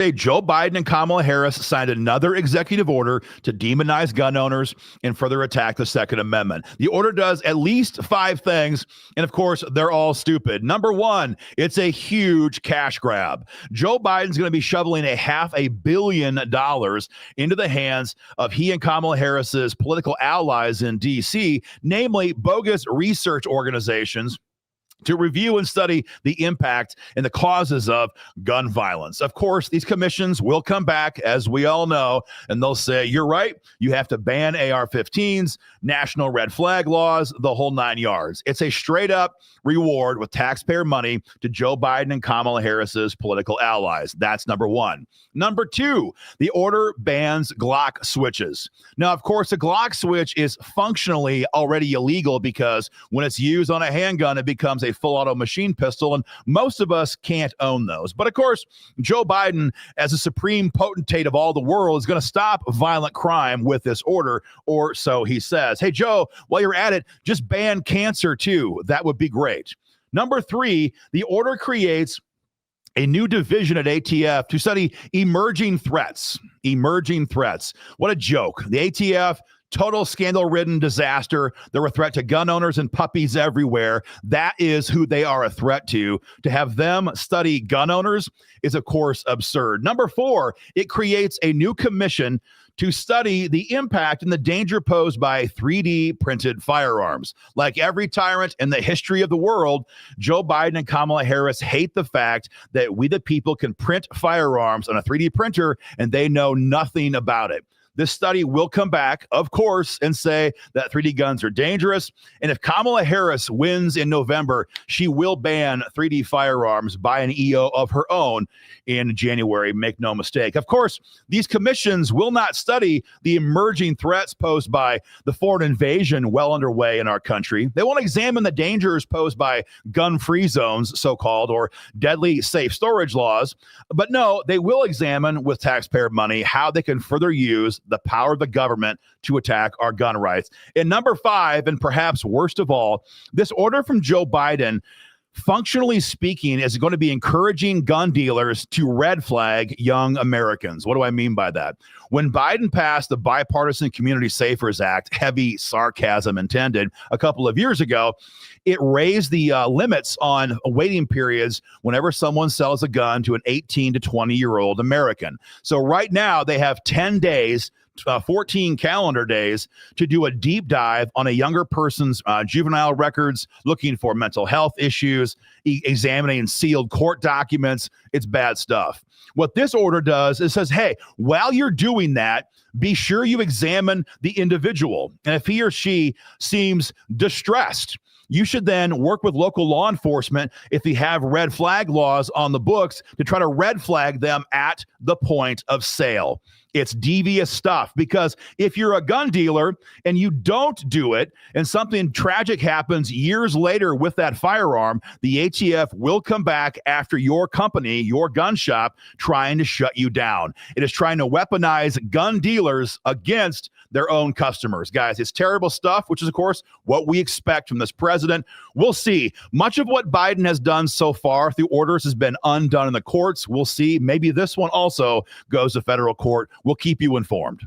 Joe Biden and Kamala Harris signed another executive order to demonize gun owners and further attack the Second Amendment. The order does at least 5 things, and of course, they're all stupid. Number 1, it's a huge cash grab. Joe Biden's going to be shoveling $500 million into the hands of he and Kamala Harris's political allies in D.C., namely bogus research organizations, to review and study the impact and the causes of gun violence. Of course, these commissions will come back, as we all know, and they'll say, you're right, you have to ban AR-15s, national red flag laws, the whole 9 yards. It's a straight up reward with taxpayer money to Joe Biden and Kamala Harris's political allies. That's number 1. Number 2, the order bans Glock switches. Now, of course, a Glock switch is functionally already illegal because when it's used on a handgun, it becomes a full auto machine pistol, and most of us can't own those. But of course, Joe Biden, as a supreme potentate of all the world, is going to stop violent crime with this order, or so he says. Hey, Joe, while you're at it, just ban cancer too. That would be great. Number 3, the order creates a new division at ATF to study emerging threats. Emerging threats. What a joke. The ATF, total scandal-ridden disaster. They're a threat to gun owners and puppies everywhere. That is who they are a threat to. To have them study gun owners is, of course, absurd. Number 4, it creates a new commission to study the impact and the danger posed by 3D printed firearms. Like every tyrant in the history of the world, Joe Biden and Kamala Harris hate the fact that we the people can print firearms on a 3D printer and they know nothing about it. This study will come back, of course, and say that 3D guns are dangerous. And if Kamala Harris wins in November, she will ban 3D firearms by an EO of her own in January. Make no mistake. Of course, these commissions will not study the emerging threats posed by the foreign invasion well underway in our country. They won't examine the dangers posed by gun-free zones, so-called, or deadly safe storage laws. But no, they will examine with taxpayer money how they can further use the power of the government to attack our gun rights. And number 5, and perhaps worst of all, this order from Joe Biden, functionally speaking, is going to be encouraging gun dealers to red flag young Americans. What do I mean by that? When Biden passed the Bipartisan Community Safers Act, heavy sarcasm intended, a couple of years ago, it raised the limits on waiting periods whenever someone sells a gun to an 18 to 20-year-old American. So right now they have 10 days, 14 calendar days to do a deep dive on a younger person's juvenile records, looking for mental health issues, examining sealed court documents. It's bad stuff. What this order does is says, hey, while you're doing that, be sure you examine the individual. And if he or she seems distressed, you should then work with local law enforcement if they have red flag laws on the books to try to red flag them at the point of sale. It's devious stuff, because if you're a gun dealer and you don't do it and something tragic happens years later with that firearm, the ATF will come back after your company, your gun shop, trying to shut you down. It is trying to weaponize gun dealers against their own customers. Guys, it's terrible stuff, which is, of course, what we expect from this president. We'll see. Much of what Biden has done so far through orders has been undone in the courts. We'll see. Maybe this one also goes to federal court. We'll keep you informed.